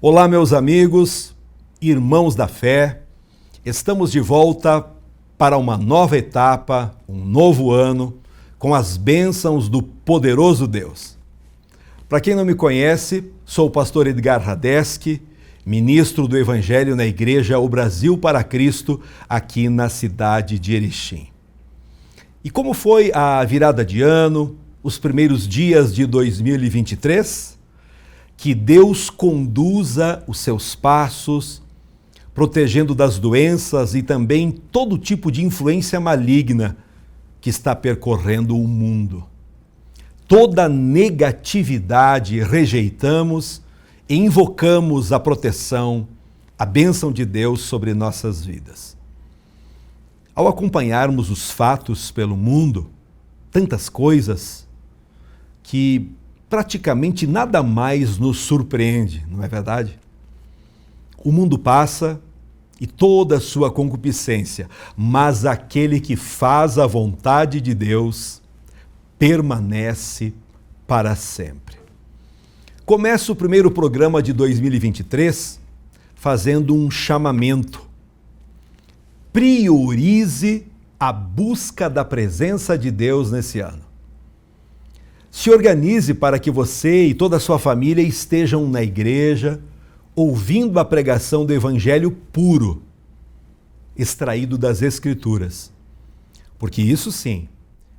Olá, meus amigos, irmãos da fé, estamos de volta para uma nova etapa, um novo ano, com as bênçãos do poderoso Deus. Para quem não me conhece, sou o pastor Edgar Radeski, ministro do Evangelho na Igreja O Brasil para Cristo, aqui na cidade de Erechim. E como foi a virada de ano, os primeiros dias de 2023? Que Deus conduza os seus passos, protegendo das doenças e também todo tipo de influência maligna que está percorrendo o mundo. Toda negatividade rejeitamos e invocamos a proteção, a bênção de Deus sobre nossas vidas. Ao acompanharmos os fatos pelo mundo, tantas coisas que praticamente nada mais nos surpreende, não é verdade? O mundo passa e toda a sua concupiscência, mas aquele que faz a vontade de Deus permanece para sempre. Começo o primeiro programa de 2023 fazendo um chamamento. Priorize a busca da presença de Deus nesse ano. Se organize para que você e toda a sua família estejam na igreja, ouvindo a pregação do Evangelho puro, extraído das Escrituras. Porque isso sim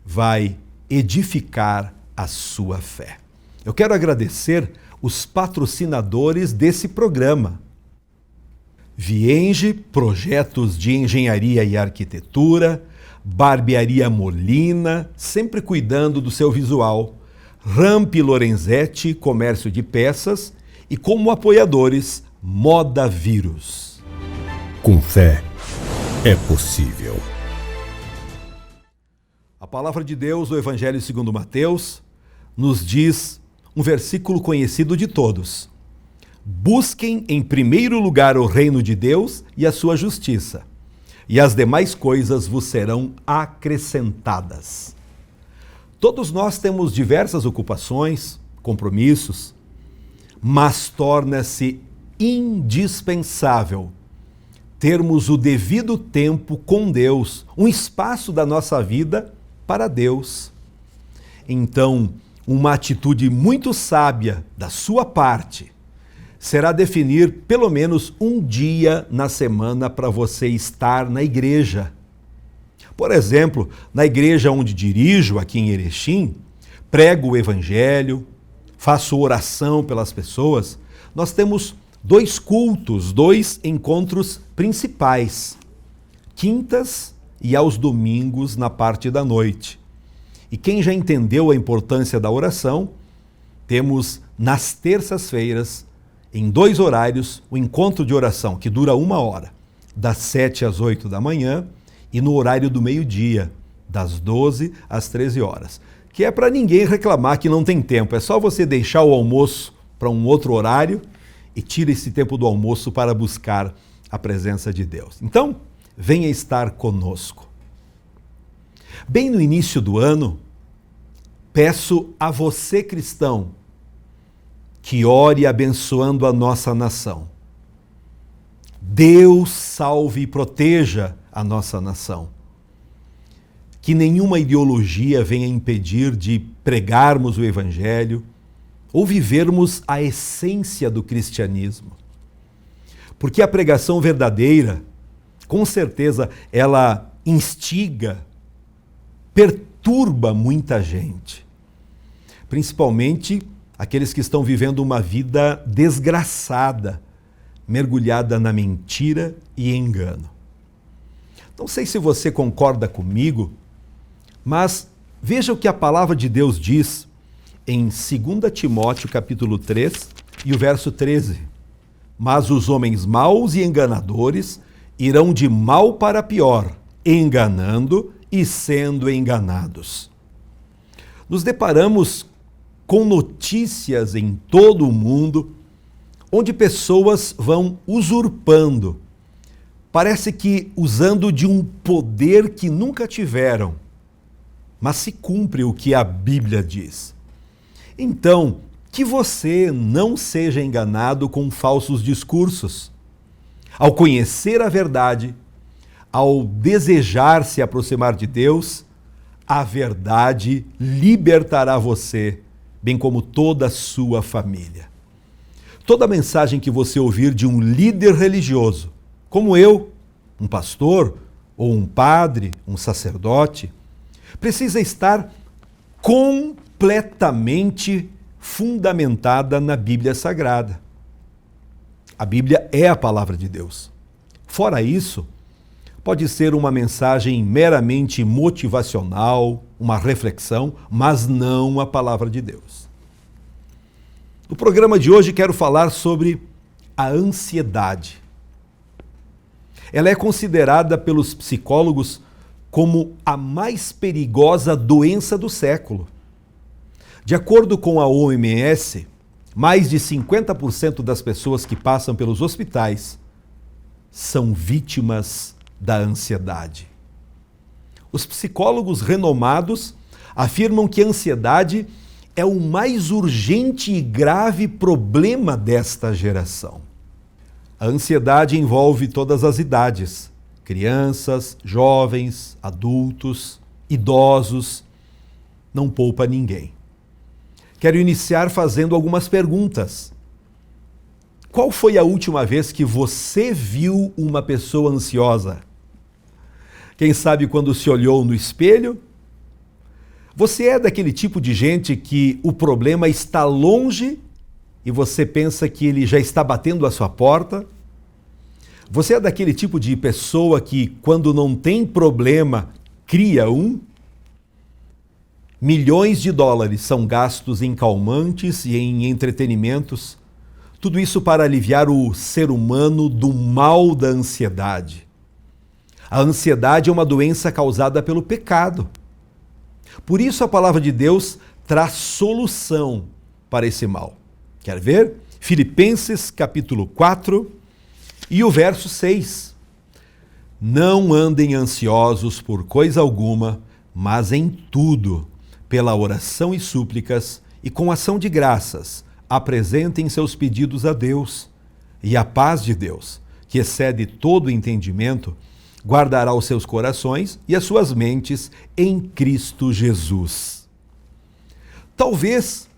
vai edificar a sua fé. Eu quero agradecer os patrocinadores desse programa. Vienge, projetos de engenharia e arquitetura, Barbearia Molina, sempre cuidando do seu visual, Ramp Lorenzetti, comércio de peças e como apoiadores, Moda Vírus. Com fé, é possível. A palavra de Deus, o Evangelho segundo Mateus, nos diz um versículo conhecido de todos. Busquem em primeiro lugar o reino de Deus e a sua justiça, e as demais coisas vos serão acrescentadas. Todos nós temos diversas ocupações, compromissos, mas torna-se indispensável termos o devido tempo com Deus, um espaço da nossa vida para Deus. Então, uma atitude muito sábia da sua parte será definir pelo menos um dia na semana para você estar na igreja. Por exemplo, na igreja onde dirijo, aqui em Erechim, prego o Evangelho, faço oração pelas pessoas, nós temos 2 cultos, 2 encontros principais, quintas e aos domingos na parte da noite. E quem já entendeu a importância da oração, temos nas terças-feiras, em 2 horários, o encontro de oração, que dura 1 hora, das 7 às 8 da manhã, e no horário do meio-dia, das 12 às 13 horas. Que é para ninguém reclamar que não tem tempo, é só você deixar o almoço para um outro horário e tira esse tempo do almoço para buscar a presença de Deus. Então, venha estar conosco. Bem no início do ano, peço a você, cristão, que ore abençoando a nossa nação. Deus salve e proteja a nossa nação. Que nenhuma ideologia venha impedir de pregarmos o Evangelho ou vivermos a essência do cristianismo. Porque a pregação verdadeira, com certeza, ela instiga, perturba muita gente. Principalmente aqueles que estão vivendo uma vida desgraçada, mergulhada na mentira e engano. Não sei se você concorda comigo, mas veja o que a palavra de Deus diz em 2 Timóteo capítulo 3 e o verso 13. Mas os homens maus e enganadores irão de mal para pior, enganando e sendo enganados. Nos deparamos com notícias em todo o mundo, onde pessoas vão usurpando, parece que usando de um poder que nunca tiveram, mas se cumpre o que a Bíblia diz. Então, que você não seja enganado com falsos discursos. Ao conhecer a verdade, ao desejar se aproximar de Deus, a verdade libertará você, bem como toda a sua família. Toda mensagem que você ouvir de um líder religioso, como eu, um pastor ou um padre, um sacerdote, precisa estar completamente fundamentada na Bíblia Sagrada. A Bíblia é a palavra de Deus. Fora isso, pode ser uma mensagem meramente motivacional, uma reflexão, mas não a palavra de Deus. No programa de hoje quero falar sobre a ansiedade. Ela é considerada pelos psicólogos como a mais perigosa doença do século. De acordo com a OMS, mais de 50% das pessoas que passam pelos hospitais são vítimas da ansiedade. Os psicólogos renomados afirmam que a ansiedade é o mais urgente e grave problema desta geração. A ansiedade envolve todas as idades: crianças, jovens, adultos, idosos, não poupa ninguém. Quero iniciar fazendo algumas perguntas. Qual foi a última vez que você viu uma pessoa ansiosa? Quem sabe quando se olhou no espelho? Você é daquele tipo de gente que o problema está longe e você pensa que ele já está batendo a sua porta? Você é daquele tipo de pessoa que, quando não tem problema, cria um? Milhões de dólares são gastos em calmantes e em entretenimentos, tudo isso para aliviar o ser humano do mal da ansiedade. A ansiedade é uma doença causada pelo pecado. Por isso a palavra de Deus traz solução para esse mal. Quer ver? Filipenses capítulo 4 e o verso 6. Não andem ansiosos por coisa alguma, mas em tudo, pela oração e súplicas e com ação de graças, apresentem seus pedidos a Deus. E a paz de Deus, que excede todo entendimento, guardará os seus corações e as suas mentes em Cristo Jesus. Talvez,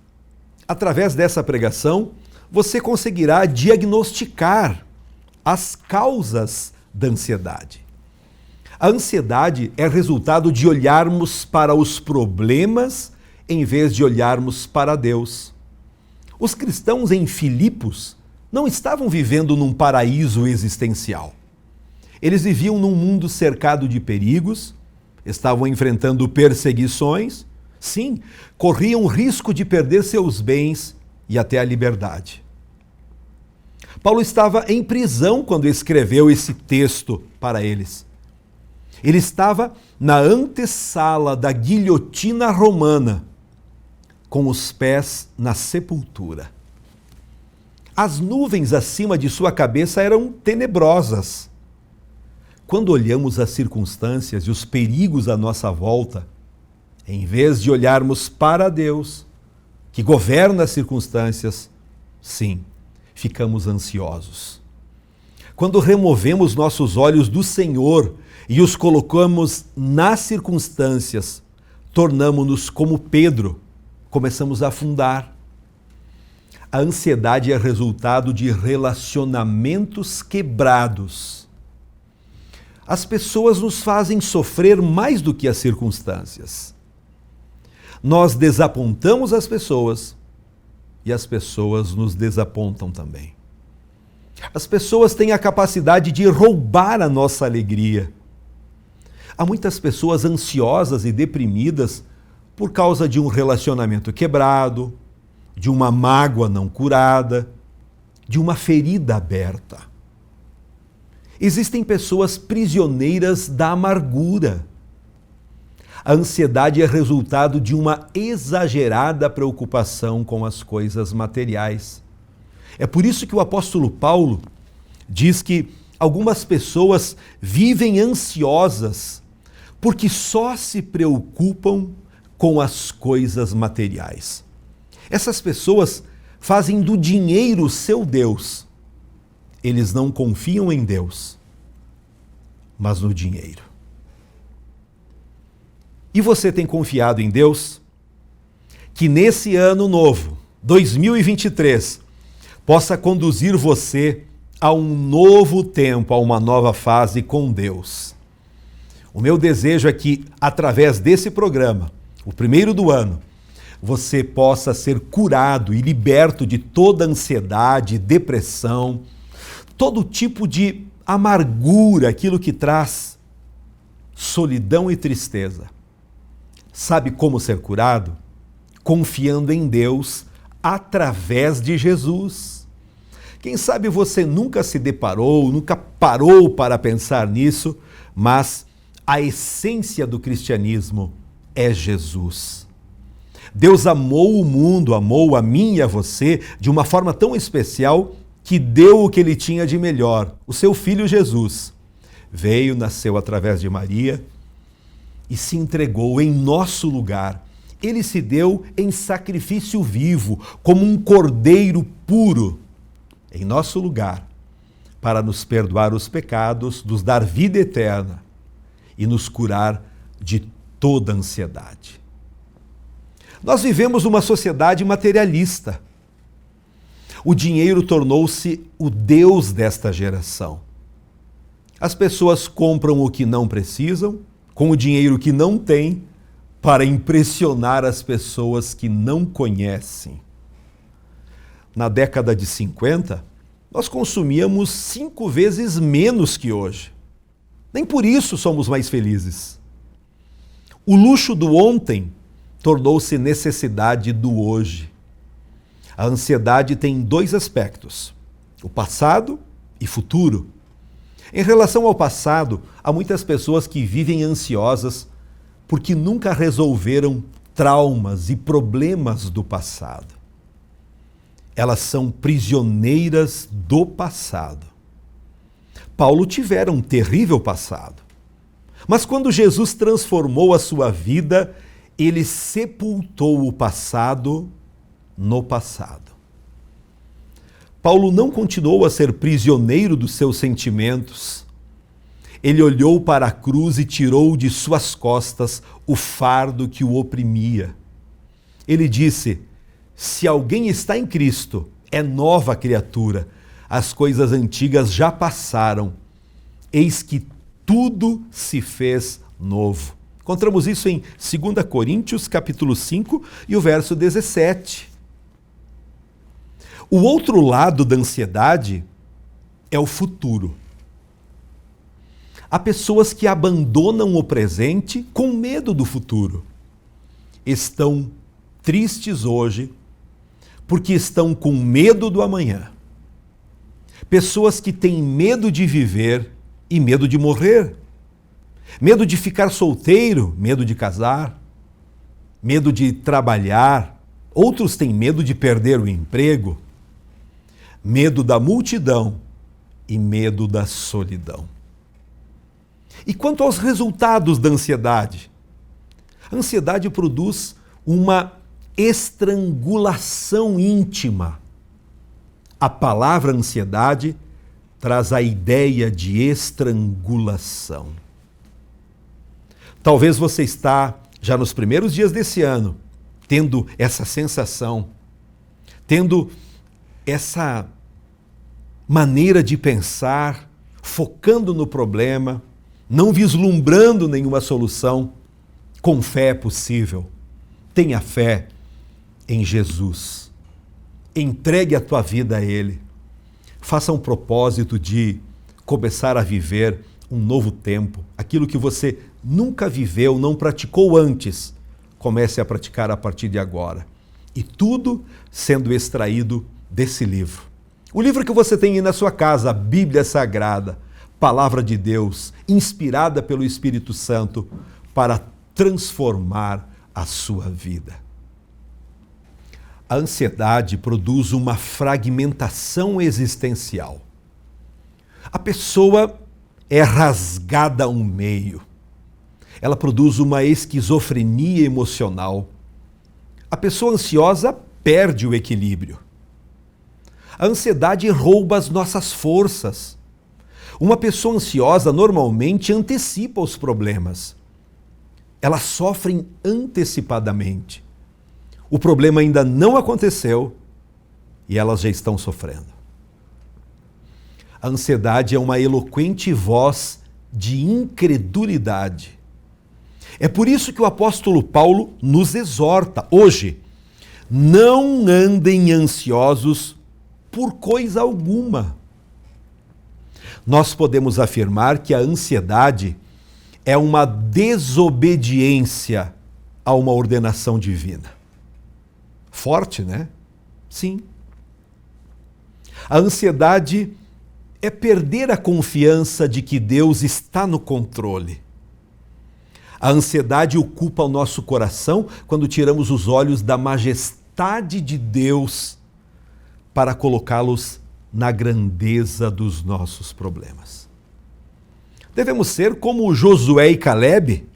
através dessa pregação, você conseguirá diagnosticar as causas da ansiedade. A ansiedade é resultado de olharmos para os problemas em vez de olharmos para Deus. Os cristãos em Filipos não estavam vivendo num paraíso existencial. Eles viviam num mundo cercado de perigos, estavam enfrentando perseguições, sim, corriam o risco de perder seus bens e até a liberdade. Paulo estava em prisão quando escreveu esse texto para eles. Ele estava na antessala da guilhotina romana, com os pés na sepultura. As nuvens acima de sua cabeça eram tenebrosas. Quando olhamos as circunstâncias e os perigos à nossa volta, em vez de olharmos para Deus, que governa as circunstâncias, sim, ficamos ansiosos. Quando removemos nossos olhos do Senhor e os colocamos nas circunstâncias, tornamo-nos como Pedro, começamos a afundar. A ansiedade é resultado de relacionamentos quebrados. As pessoas nos fazem sofrer mais do que as circunstâncias. Nós desapontamos as pessoas e as pessoas nos desapontam também. As pessoas têm a capacidade de roubar a nossa alegria. Há muitas pessoas ansiosas e deprimidas por causa de um relacionamento quebrado, de uma mágoa não curada, de uma ferida aberta. Existem pessoas prisioneiras da amargura. A ansiedade é resultado de uma exagerada preocupação com as coisas materiais. É por isso que o apóstolo Paulo diz que algumas pessoas vivem ansiosas porque só se preocupam com as coisas materiais. Essas pessoas fazem do dinheiro seu Deus. Eles não confiam em Deus, mas no dinheiro. E você tem confiado em Deus? Que nesse ano novo, 2023, possa conduzir você a um novo tempo, a uma nova fase com Deus. O meu desejo é que, através desse programa, o primeiro do ano, você possa ser curado e liberto de toda ansiedade, depressão, todo tipo de amargura, aquilo que traz solidão e tristeza. Sabe como ser curado? Confiando em Deus através de Jesus. Quem sabe você nunca se deparou, nunca parou para pensar nisso, mas a essência do cristianismo é Jesus. Deus amou o mundo, amou a mim e a você de uma forma tão especial que deu o que ele tinha de melhor, o seu Filho Jesus. Veio, nasceu através de Maria e se entregou em nosso lugar. Ele se deu em sacrifício vivo, como um cordeiro puro, em nosso lugar, para nos perdoar os pecados, nos dar vida eterna e nos curar de toda ansiedade. Nós vivemos numa sociedade materialista. O dinheiro tornou-se o Deus desta geração. As pessoas compram o que não precisam, com o dinheiro que não têm, para impressionar as pessoas que não conhecem. Na década de 50, nós consumíamos 5 vezes menos que hoje. Nem por isso somos mais felizes. O luxo do ontem tornou-se necessidade do hoje. A ansiedade tem 2 aspectos: o passado e futuro. Em relação ao passado, há muitas pessoas que vivem ansiosas porque nunca resolveram traumas e problemas do passado. Elas são prisioneiras do passado. Paulo tivera um terrível passado, mas quando Jesus transformou a sua vida, ele sepultou o passado no passado. Paulo não continuou a ser prisioneiro dos seus sentimentos. Ele olhou para a cruz e tirou de suas costas o fardo que o oprimia. Ele disse: se alguém está em Cristo, é nova criatura. As coisas antigas já passaram. Eis que tudo se fez novo. Encontramos isso em 2 Coríntios, capítulo 5, e o verso 17. O outro lado da ansiedade é o futuro. Há pessoas que abandonam o presente com medo do futuro. Estão tristes hoje porque estão com medo do amanhã. Pessoas que têm medo de viver e medo de morrer. Medo de ficar solteiro, medo de casar, medo de trabalhar. Outros têm medo de perder o emprego. Medo da multidão e medo da solidão. E quanto aos resultados da ansiedade? A ansiedade produz uma estrangulação íntima. A palavra ansiedade traz a ideia de estrangulação. Talvez você está, já nos primeiros dias desse ano, tendo essa sensação, tendo essa maneira de pensar, focando no problema, não vislumbrando nenhuma solução. Com fé é possível. Tenha fé em Jesus. Entregue a tua vida a Ele. Faça um propósito de começar a viver um novo tempo. Aquilo que você nunca viveu, não praticou antes, comece a praticar a partir de agora. E tudo sendo extraído desse livro. O livro que você tem aí na sua casa, a Bíblia Sagrada, Palavra de Deus, inspirada pelo Espírito Santo para transformar a sua vida. A ansiedade produz uma fragmentação existencial. A pessoa é rasgada ao meio. Ela produz uma esquizofrenia emocional. A pessoa ansiosa perde o equilíbrio. A ansiedade rouba as nossas forças. Uma pessoa ansiosa normalmente antecipa os problemas. Elas sofrem antecipadamente. O problema ainda não aconteceu e elas já estão sofrendo. A ansiedade é uma eloquente voz de incredulidade. É por isso que o apóstolo Paulo nos exorta hoje: não andem ansiosos por coisa alguma. Nós podemos afirmar que a ansiedade é uma desobediência a uma ordenação divina. Forte, né? Sim. A ansiedade é perder a confiança de que Deus está no controle. A ansiedade ocupa o nosso coração quando tiramos os olhos da majestade de Deus para colocá-los na grandeza dos nossos problemas. Devemos ser como Josué e Calebe.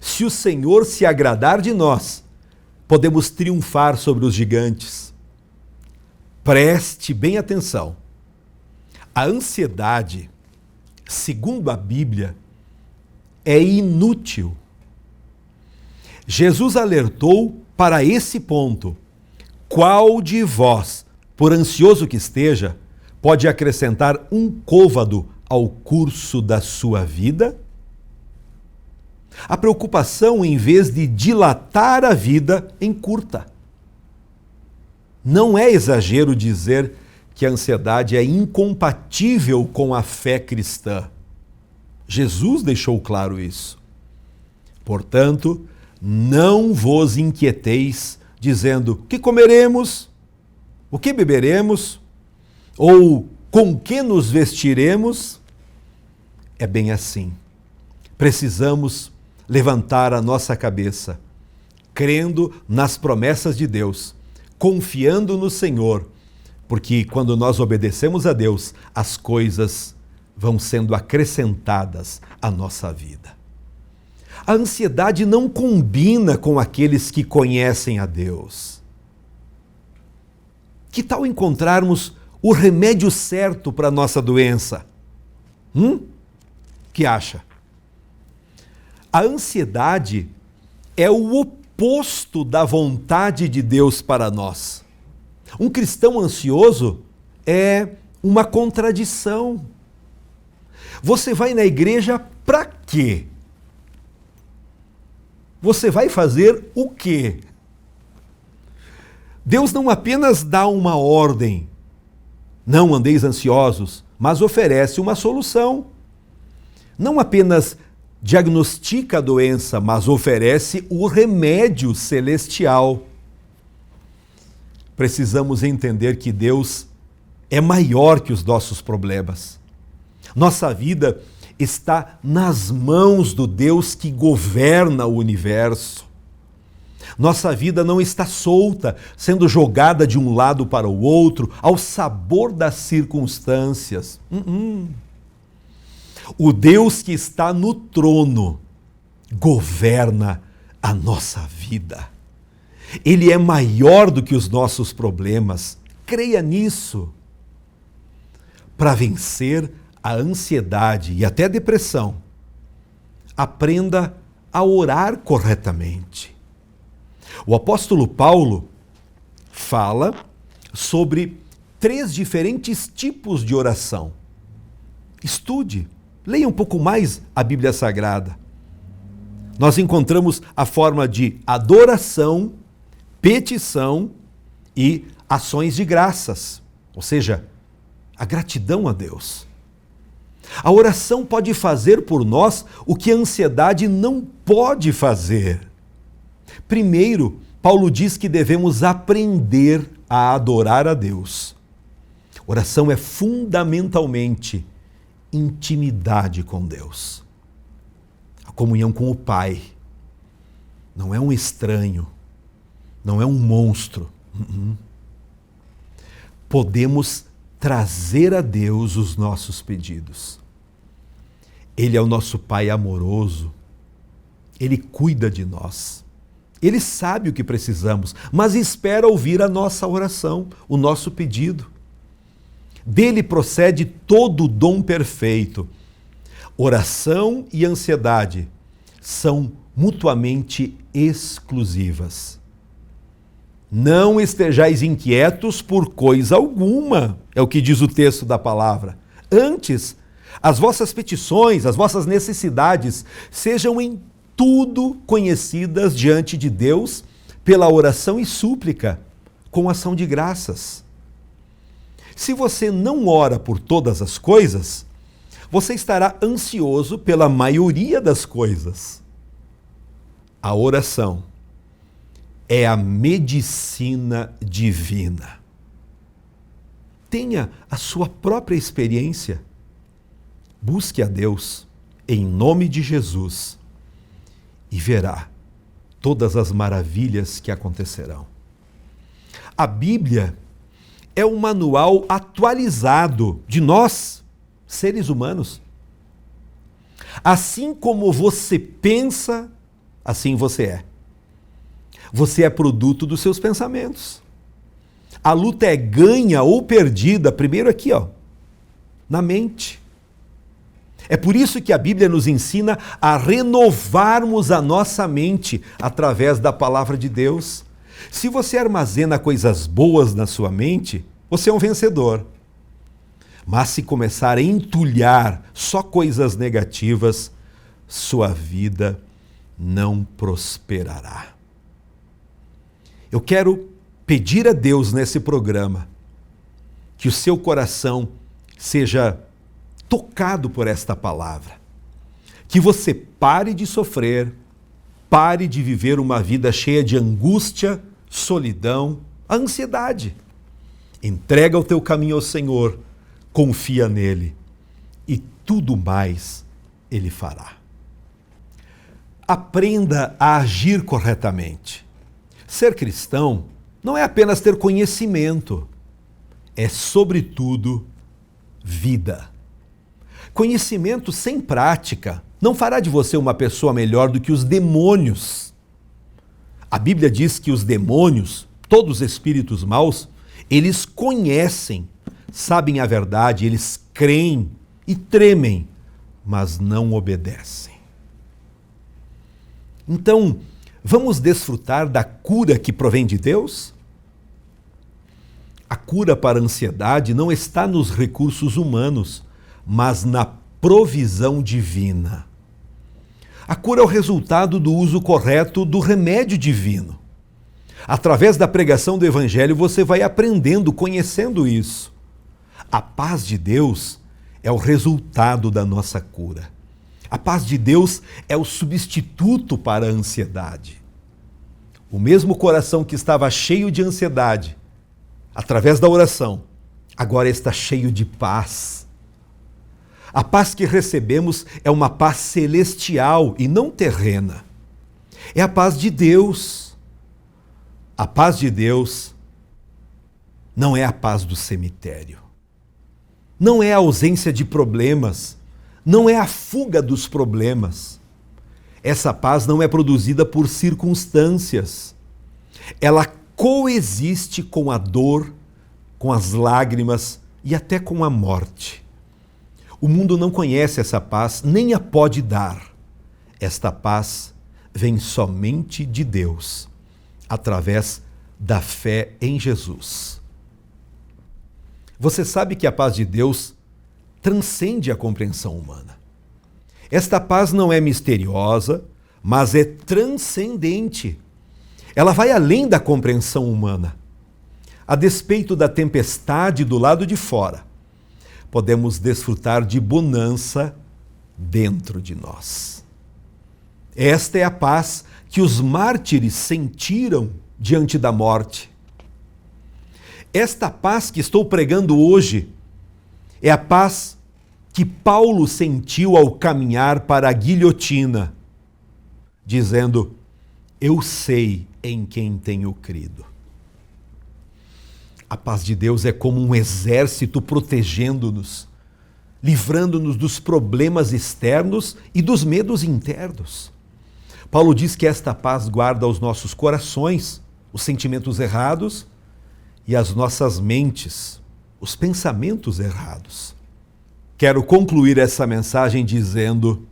Se o Senhor se agradar de nós, podemos triunfar sobre os gigantes. Preste bem atenção. A ansiedade, segundo a Bíblia, é inútil. Jesus alertou para esse ponto. Qual de vós, por ansioso que esteja, pode acrescentar um côvado ao curso da sua vida? A preocupação, em vez de dilatar a vida, encurta. Não é exagero dizer que a ansiedade é incompatível com a fé cristã. Jesus deixou claro isso. Portanto, não vos inquieteis, dizendo: que comeremos? O que beberemos? Ou com que nos vestiremos? É bem assim. Precisamos levantar a nossa cabeça, crendo nas promessas de Deus, confiando no Senhor, porque quando nós obedecemos a Deus, as coisas vão sendo acrescentadas à nossa vida. A ansiedade não combina com aqueles que conhecem a Deus. Que tal encontrarmos o remédio certo para a nossa doença? Que acha? A ansiedade é o oposto da vontade de Deus para nós. Um cristão ansioso é uma contradição. Você vai na igreja para quê? Você vai fazer o quê? Deus não apenas dá uma ordem, não andeis ansiosos, mas oferece uma solução. Não apenas diagnostica a doença, mas oferece o remédio celestial. Precisamos entender que Deus é maior que os nossos problemas. Nossa vida está nas mãos do Deus que governa o universo. Nossa vida não está solta, sendo jogada de um lado para o outro, ao sabor das circunstâncias. O Deus que está no trono governa a nossa vida. Ele é maior do que os nossos problemas. Creia nisso. Para vencer a ansiedade e até a depressão, aprenda a orar corretamente. O apóstolo Paulo fala sobre 3 diferentes tipos de oração. Estude, leia um pouco mais a Bíblia Sagrada. Nós encontramos a forma de adoração, petição e ações de graças, ou seja, a gratidão a Deus. A oração pode fazer por nós o que a ansiedade não pode fazer. Primeiro, Paulo diz que devemos aprender a adorar a Deus. Oração é fundamentalmente intimidade com Deus. A comunhão com o Pai. Não é um estranho, não é um monstro. Podemos trazer a Deus os nossos pedidos. Ele é o nosso Pai amoroso. Ele cuida de nós. Ele sabe o que precisamos, mas espera ouvir a nossa oração, o nosso pedido. Dele procede todo o dom perfeito. Oração e ansiedade são mutuamente exclusivas. Não estejais inquietos por coisa alguma, é o que diz o texto da palavra. Antes, as vossas petições, as vossas necessidades sejam em tudo conhecidas diante de Deus pela oração e súplica, com ação de graças. Se você não ora por todas as coisas, você estará ansioso pela maioria das coisas. A oração é a medicina divina. Tenha a sua própria experiência. Busque a Deus em nome de Jesus e verá todas as maravilhas que acontecerão. A Bíblia é um manual atualizado de nós, seres humanos. Assim como você pensa, assim você é. Você é produto dos seus pensamentos. A luta é ganha ou perdida, primeiro aqui, na mente. É por isso que a Bíblia nos ensina a renovarmos a nossa mente através da palavra de Deus. Se você armazena coisas boas na sua mente, você é um vencedor. Mas se começar a entulhar só coisas negativas, sua vida não prosperará. Eu quero pedir a Deus nesse programa que o seu coração seja tocado por esta palavra. Que você pare de sofrer, pare de viver uma vida cheia de angústia, solidão, ansiedade. Entrega o teu caminho ao Senhor, confia nele e tudo mais ele fará. Aprenda a agir corretamente. Ser cristão não é apenas ter conhecimento, é, sobretudo, vida. Conhecimento sem prática não fará de você uma pessoa melhor do que os demônios. A Bíblia diz que os demônios, todos os espíritos maus, eles conhecem, sabem a verdade, eles creem e tremem, mas não obedecem. Então, vamos desfrutar da cura que provém de Deus? A cura para a ansiedade não está nos recursos humanos, mas na provisão divina. A cura é o resultado do uso correto do remédio divino. Através da pregação do Evangelho, você vai aprendendo, conhecendo isso. A paz de Deus é o resultado da nossa cura. A paz de Deus é o substituto para a ansiedade. O mesmo coração que estava cheio de ansiedade, através da oração, agora está cheio de paz. A paz que recebemos é uma paz celestial e não terrena. É a paz de Deus. A paz de Deus não é a paz do cemitério. Não é a ausência de problemas. Não é a fuga dos problemas. Essa paz não é produzida por circunstâncias. Ela coexiste com a dor, com as lágrimas e até com a morte. O mundo não conhece essa paz, nem a pode dar. Esta paz vem somente de Deus, através da fé em Jesus. Você sabe que a paz de Deus transcende a compreensão humana. Esta paz não é misteriosa, mas é transcendente. Ela vai além da compreensão humana. A despeito da tempestade do lado de fora, podemos desfrutar de bonança dentro de nós. Esta é a paz que os mártires sentiram diante da morte. Esta paz que estou pregando hoje é a paz que Paulo sentiu ao caminhar para a guilhotina, dizendo: eu sei em quem tenho crido. A paz de Deus é como um exército protegendo-nos, livrando-nos dos problemas externos e dos medos internos. Paulo diz que esta paz guarda os nossos corações, os sentimentos errados e as nossas mentes, os pensamentos errados. Quero concluir essa mensagem dizendo: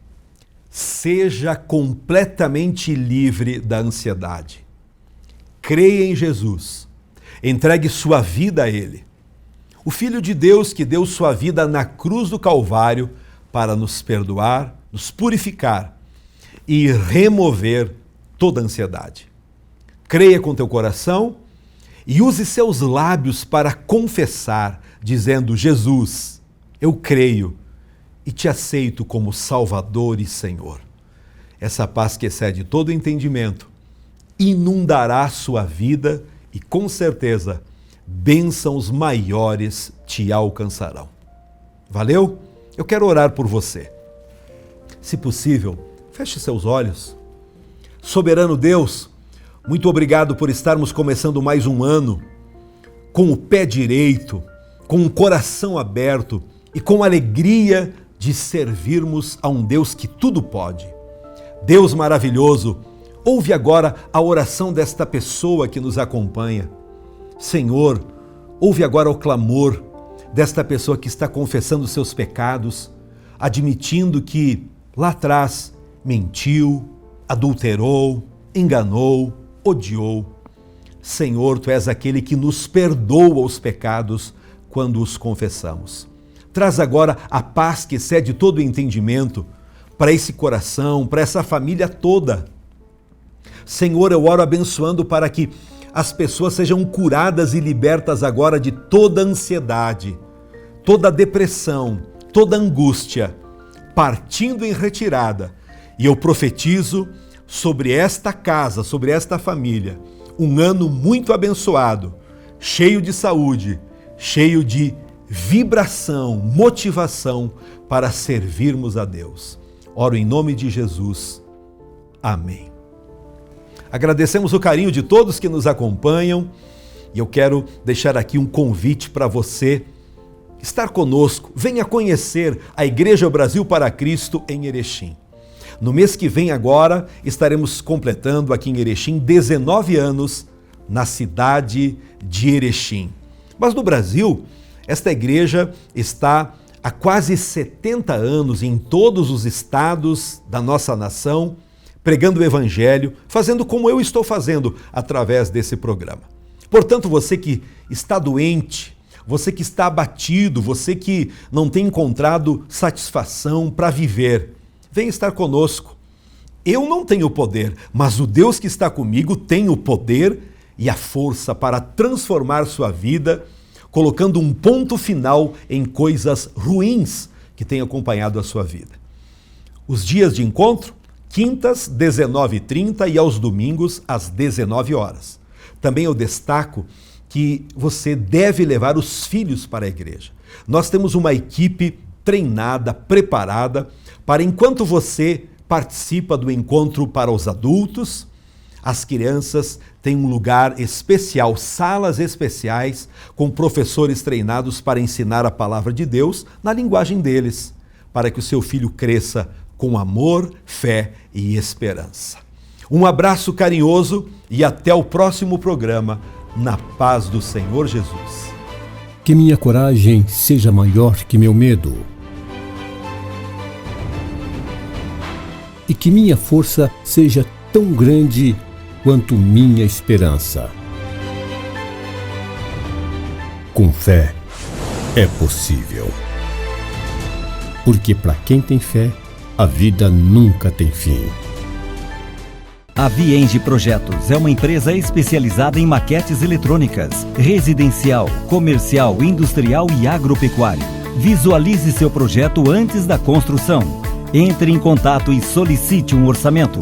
seja completamente livre da ansiedade. Creia em Jesus, entregue sua vida a Ele. O Filho de Deus que deu sua vida na cruz do Calvário para nos perdoar, nos purificar e remover toda a ansiedade. Creia com teu coração e use seus lábios para confessar, dizendo: Jesus, eu creio e te aceito como Salvador e Senhor. Essa paz que excede todo entendimento inundará sua vida e, com certeza, bênçãos maiores te alcançarão. Valeu? Eu quero orar por você. Se possível, feche seus olhos. Soberano Deus, muito obrigado por estarmos começando mais um ano com o pé direito, com o coração aberto e com alegria de servirmos a um Deus que tudo pode. Deus maravilhoso, ouve agora a oração desta pessoa que nos acompanha. Senhor, ouve agora o clamor desta pessoa que está confessando seus pecados, admitindo que lá atrás mentiu, adulterou, enganou, odiou. Senhor, Tu és aquele que nos perdoa os pecados quando os confessamos. Traz agora a paz que excede todo o entendimento para esse coração, para essa família toda. Senhor, eu oro abençoando para que as pessoas sejam curadas e libertas agora de toda ansiedade, toda depressão, toda angústia, partindo em retirada. E eu profetizo sobre esta casa, sobre esta família, um ano muito abençoado, cheio de saúde, cheio de vibração, motivação para servirmos a Deus. Oro em nome de Jesus. Amém. Agradecemos o carinho de todos que nos acompanham e eu quero deixar aqui um convite para você estar conosco. Venha conhecer a Igreja Brasil para Cristo em Erechim. No mês que vem agora estaremos completando aqui em Erechim 19 anos na cidade de Erechim. Mas no Brasil, esta igreja está há quase 70 anos em todos os estados da nossa nação, pregando o Evangelho, fazendo como eu estou fazendo através desse programa. Portanto, você que está doente, você que está abatido, você que não tem encontrado satisfação para viver, venha estar conosco. Eu não tenho poder, mas o Deus que está comigo tem o poder e a força para transformar sua vida, colocando um ponto final em coisas ruins que têm acompanhado a sua vida. Os dias de encontro, quintas, 19h30 e aos domingos, às 19 horas. Também eu destaco que você deve levar os filhos para a igreja. Nós temos uma equipe treinada, preparada, para enquanto você participa do encontro para os adultos, as crianças têm um lugar especial, salas especiais, com professores treinados para ensinar a palavra de Deus na linguagem deles, para que o seu filho cresça com amor, fé e esperança. Um abraço carinhoso e até o próximo programa, na paz do Senhor Jesus. Que minha coragem seja maior que meu medo. E que minha força seja tão grande quanto minha esperança. Com fé é possível. Porque para quem tem fé, a vida nunca tem fim. A Vienge Projetos é uma empresa especializada em maquetes eletrônicas, residencial, comercial, industrial e agropecuário. Visualize seu projeto antes da construção. Entre em contato e solicite um orçamento.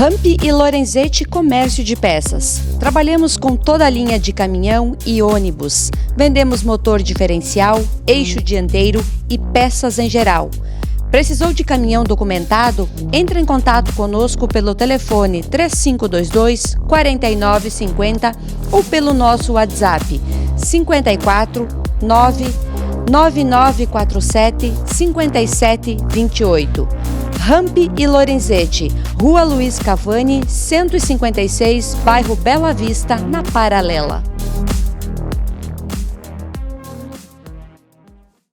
Ramp e Lorenzetti Comércio de Peças. Trabalhamos com toda a linha de caminhão e ônibus. Vendemos motor diferencial, eixo dianteiro e peças em geral. Precisou de caminhão documentado? Entre em contato conosco pelo telefone 3522-4950 ou pelo nosso WhatsApp 54 9947 5728. Ramp e Lorenzetti, Rua Luiz Cavani, 156, bairro Bela Vista, na Paralela.